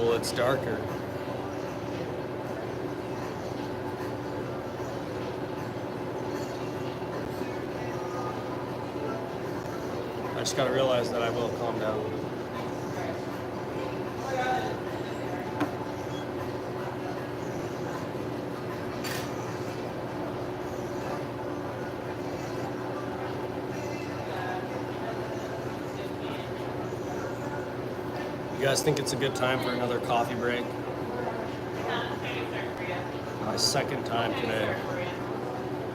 Well, it's darker. I just gotta realize that I will calm down. You guys think it's a good time for another coffee break? My second time today.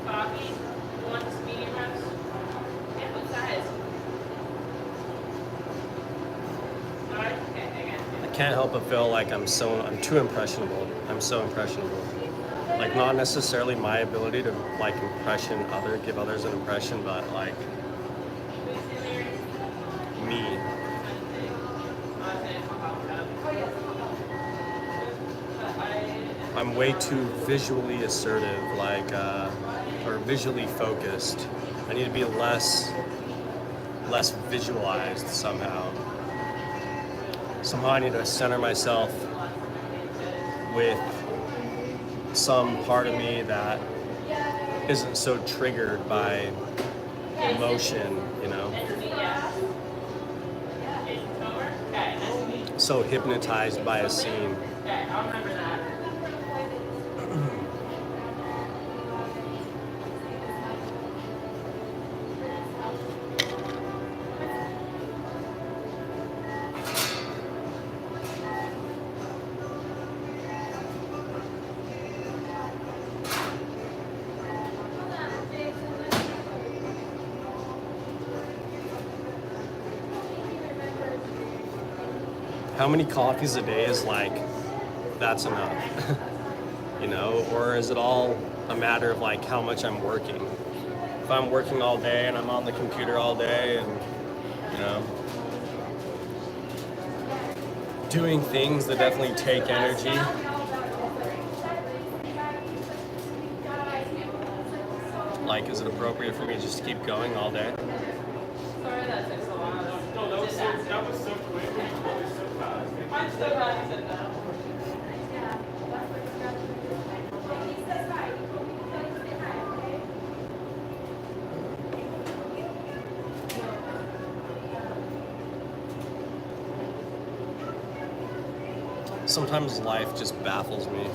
Coffee? You want this medium roast? Yeah, what size? Large? Okay, I got it. I can't help but feel like I'm too impressionable. I'm so impressionable. Like, not necessarily my ability to like give others an impression, but like me. I'm way too visually assertive, or visually focused. I need to be less visualized somehow. Somehow I need to center myself with some part of me that isn't so triggered by emotion, so hypnotized by a scene. Okay, I'll remember that. How many coffees a day is like, that's enough? Or is it all a matter of like how much I'm working? If I'm working all day and I'm on the computer all day and, doing things that definitely take energy, like, is it appropriate for me just to keep going all day? Sorry that took so long. No, that was so quick. I'm so glad you said that. Sometimes life just baffles me.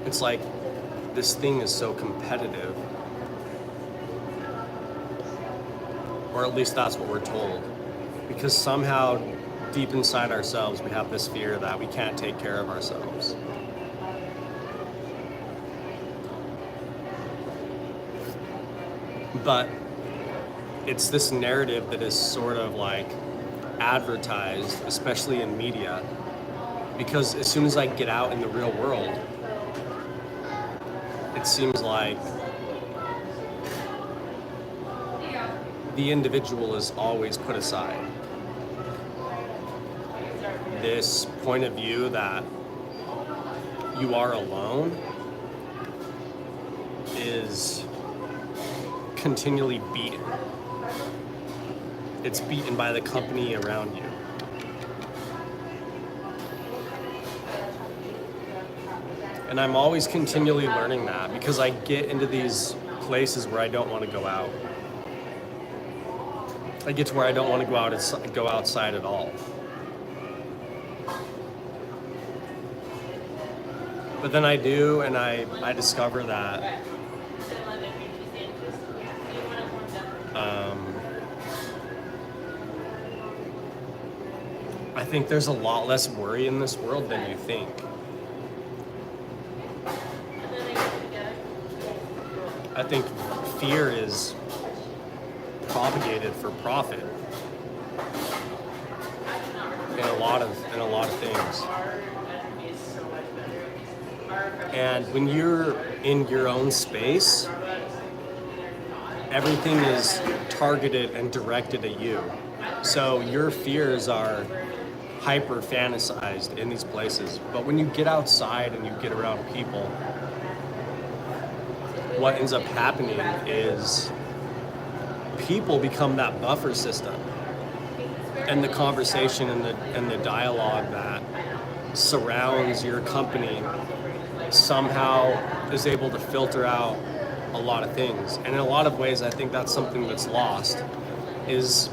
It's like this thing is so competitive. Or at least that's what we're told. Because somehow, deep inside ourselves, we have this fear that we can't take care of ourselves. But it's this narrative that is sort of like advertised, especially in media, because as soon as I get out in the real world, it seems like the individual is always put aside. This point of view that you are alone is continually beaten. It's beaten by the company around you. And I'm always continually learning that because I get into these places where I don't want to go out. I get to where I don't want to go outside at all. But then I do, and I discover that I think there's a lot less worry in this world than you think. I think fear is propagated for profit in a lot of things. And when you're in your own space, everything is targeted and directed at you. So your fears are hyper fantasized in these places. But when you get outside and you get around people, what ends up happening is people become that buffer system. and the conversation and the dialogue that surrounds your company somehow is able to filter out a lot of things. And in a lot of ways, I think that's something that's lost is,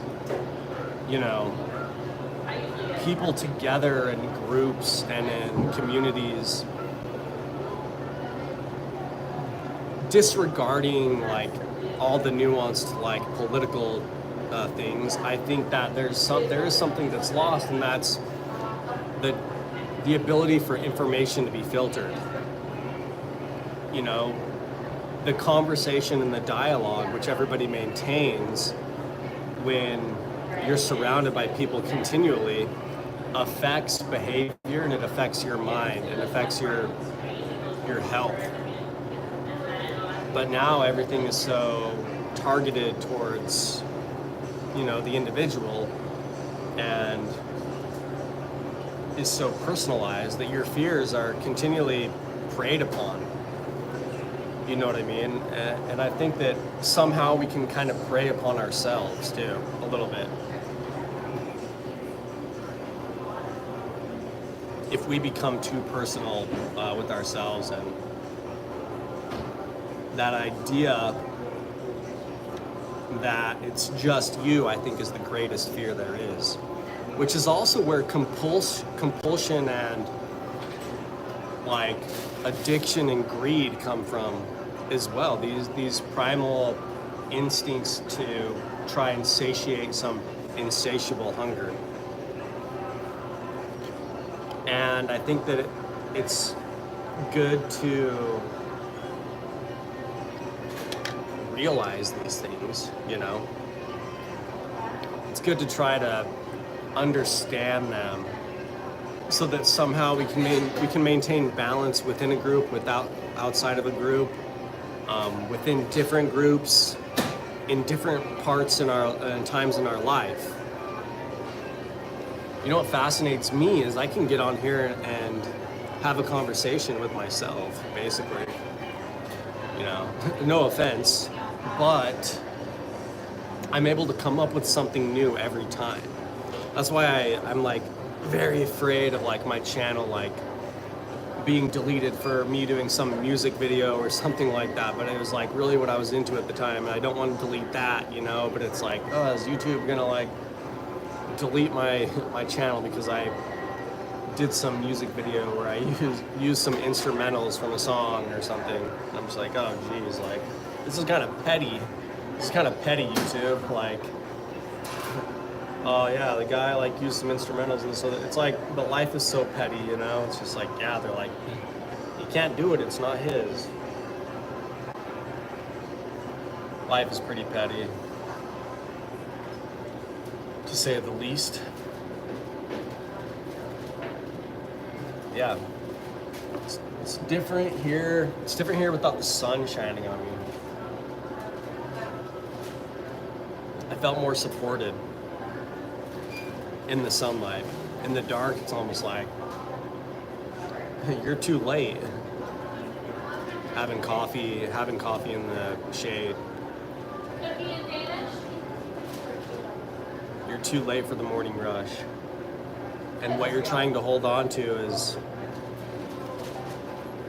you know, people together in groups and in communities disregarding like all the nuanced like political things. I think that there is something that's lost, and that's the ability for information to be filtered. You know, the conversation and the dialogue which everybody maintains when you're surrounded by people continually affects behavior, and it affects your mind, and affects your health. But now everything is so targeted towards, you know, the individual, and is so personalized that your fears are continually preyed upon. You know what I mean? And I think that somehow we can kind of prey upon ourselves too, a little bit. If we become too personal with ourselves, and that idea that it's just you, I think, is the greatest fear there is, which is also where compulsion and like addiction and greed come from as well. These primal instincts to try and satiate some insatiable hunger. And I think that it's good to realize these things, you know. It's good to try to understand them so that somehow we can maintain balance within a group, outside of a group, within different groups, in different parts in times in our life. You know what fascinates me is I can get on here and have a conversation with myself, basically. You know, no offense, but I'm able to come up with something new every time. That's why I'm like very afraid of like my channel like being deleted for me doing some music video or something like that. But it was like really what I was into at the time, and I don't want to delete that, you know. But it's like, oh, is YouTube gonna like delete my channel because I did some music video where I used some instrumentals from a song or something? I'm just like, oh geez, like this is kind of petty. This is kind of petty, YouTube. Like, oh yeah, the guy like used some instrumentals, and so it's like, but life is so petty, you know. It's just like, yeah, they're like, he can't do it. It's not his. Life is pretty petty, to say the least. Yeah, it's different here. It's different here without the sun shining on me. I felt more supported in the sunlight. In the dark, it's almost like you're too late. Having coffee in the shade. You're too late for the morning rush. And what you're trying to hold on to is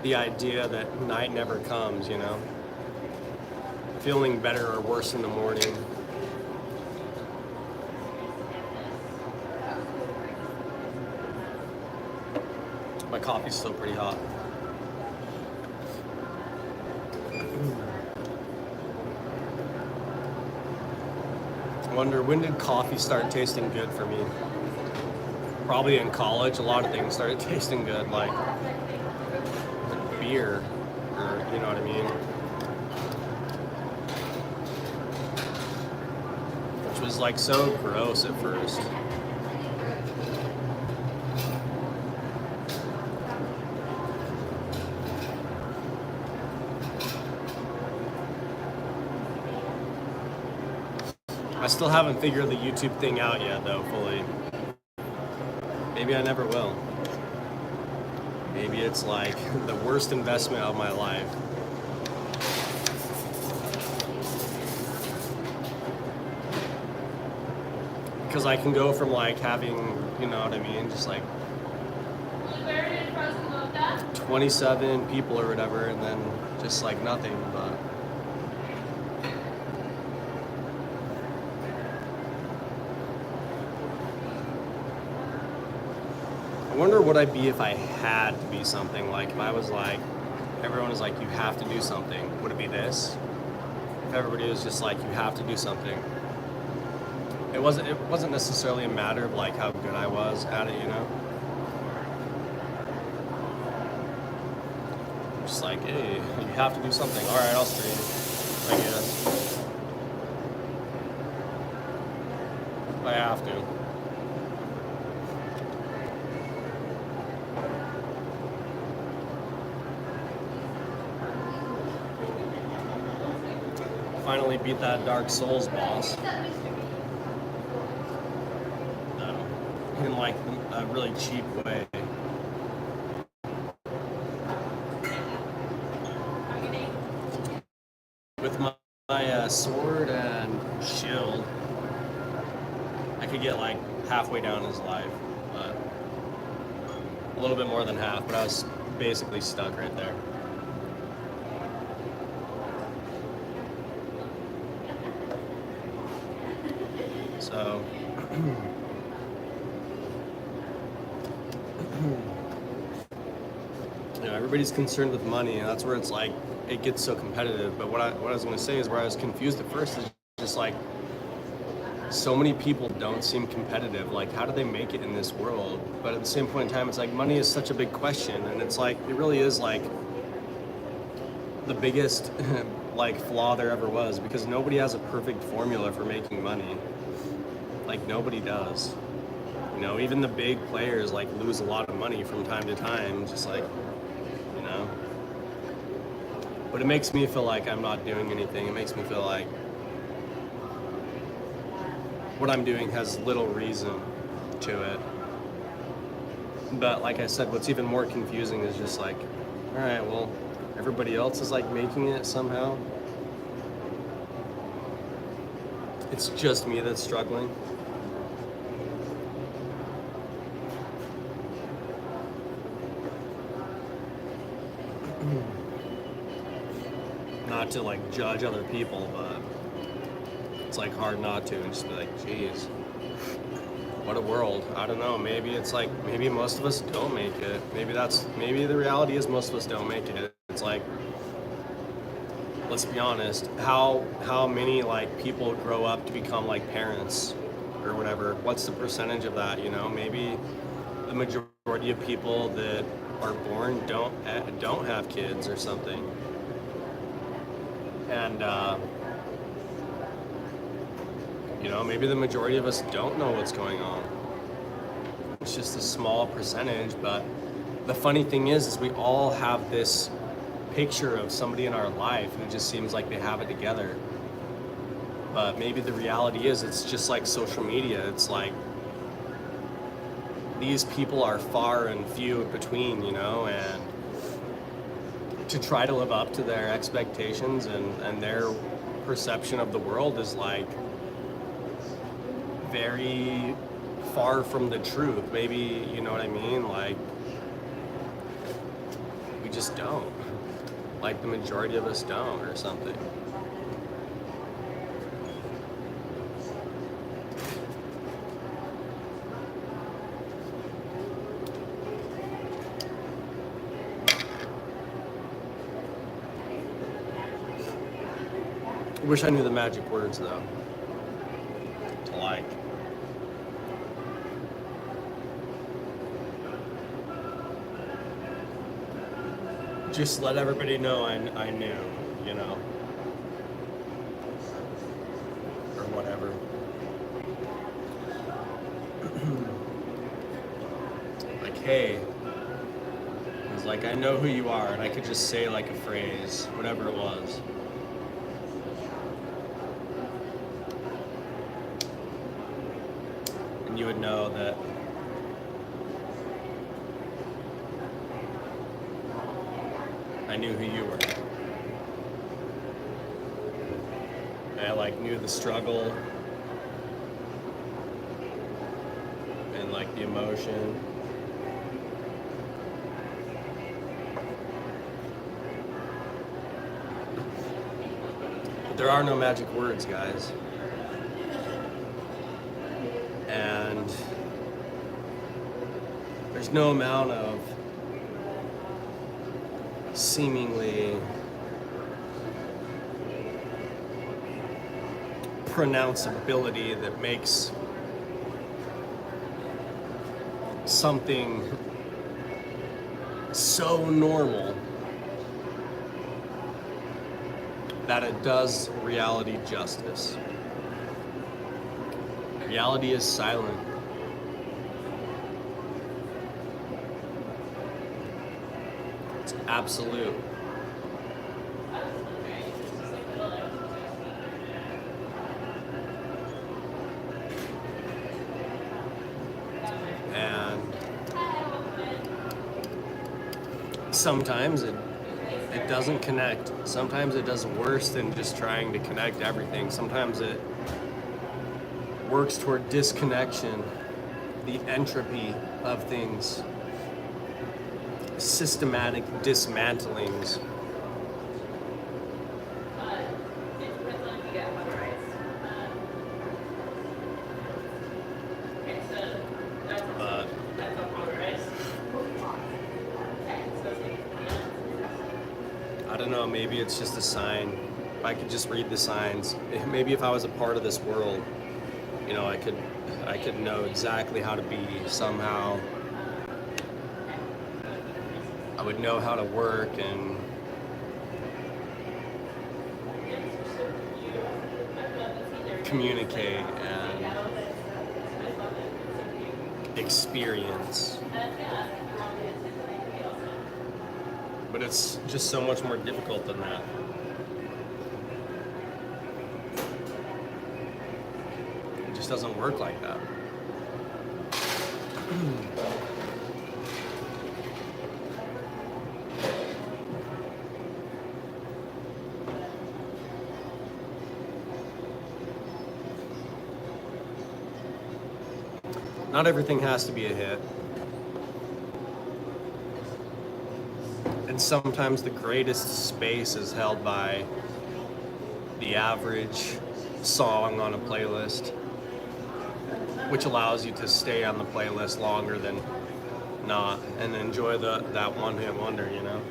the idea that night never comes, you know? Feeling better or worse in the morning. My coffee's still pretty hot. I wonder, when did coffee start tasting good for me? Probably in college. A lot of things started tasting good, like beer, or you know what I mean? Which was like so gross at first. I still haven't figured the YouTube thing out yet, though, fully. Maybe I never will. Maybe it's like the worst investment of my life. because I can go from like having, you know what I mean, just like Blueberry and frozen mocha. 27 people or whatever, and then just like nothing. But I wonder what I'd be if I had to be something. Like if I was like, everyone was like, you have to do something. Would it be this? If everybody was just like, you have to do something. It wasn't necessarily a matter of like how good I was at it, you know. Just like, hey, you have to do something. All right, I'll stream, I guess. I have to. Finally beat that Dark Souls boss. In like a really cheap way. With my sword and shield, I could get like halfway down his life, but a little bit more than half, but I was basically stuck right there. So you know, everybody's concerned with money, and that's where it's like it gets so competitive. But what I was going to say is where I was confused at first is just like so many people don't seem competitive. Like, how do they make it in this world? But at the same point in time, it's like money is such a big question, and it's like it really is like the biggest like flaw there ever was, because nobody has a perfect formula for making money. Like nobody does. You know, even the big players like lose a lot of money from time to time, just like, you know. But it makes me feel like I'm not doing anything. It makes me feel like what I'm doing has little reason to it. But like I said, what's even more confusing is just like, all right, well, everybody else is like making it somehow. It's just me that's struggling. Not to like judge other people, but it's like hard not to and just be like, geez, what a world. I don't know, maybe it's like, maybe most of us don't make it. Maybe the reality is most of us don't make it. It's like, let's be honest, how many like people grow up to become like parents or whatever? What's the percentage of that, you know? Maybe the majority of people that are born don't have kids or something. And you know, maybe the majority of us don't know what's going on. It's just a small percentage, but the funny thing is we all have this picture of somebody in our life who just seems like they have it together. But maybe the reality is it's just like social media. It's like these people are far and few between, you know, and to try to live up to their expectations and their perception of the world is like very far from the truth. Maybe, you know what I mean? Like, we just don't. Like the majority of us don't or something. I wish I knew the magic words though. To like. Just let everybody know I knew, you know. Or whatever. Like, hey. It was like, I know who you are, and I could just say like a phrase, whatever it was. And you would know that I knew who you were. I like knew the struggle. and like the emotion. But there are no magic words, guys. And there's no amount of seemingly pronounceability that makes something so normal that it does reality justice. Reality is silent. It's absolute. And sometimes it doesn't connect. Sometimes it does worse than just trying to connect everything. Sometimes it works toward disconnection, the entropy of things, systematic dismantlings. I don't know, maybe it's just a sign. If I could just read the signs, maybe if I was a part of this world, you know, I could know exactly how to be somehow. I would know how to work and communicate and experience. But it's just so much more difficult than that. It just doesn't work like that. Not everything has to be a hit. And sometimes the greatest space is held by the average song on a playlist, which allows you to stay on the playlist longer than not and enjoy that one-hit wonder, you know?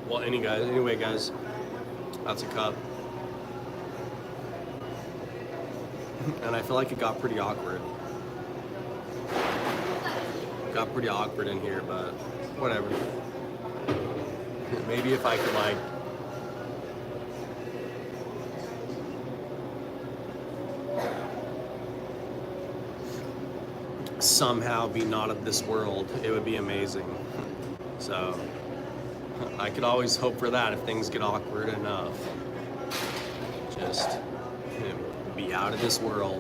Well, anyway, guys, that's a cup. And I feel like it got pretty awkward. Got pretty awkward in here, but whatever. Maybe if I could like somehow be not of this world, it would be amazing. So I could always hope for that if things get awkward enough. Just be out of this world.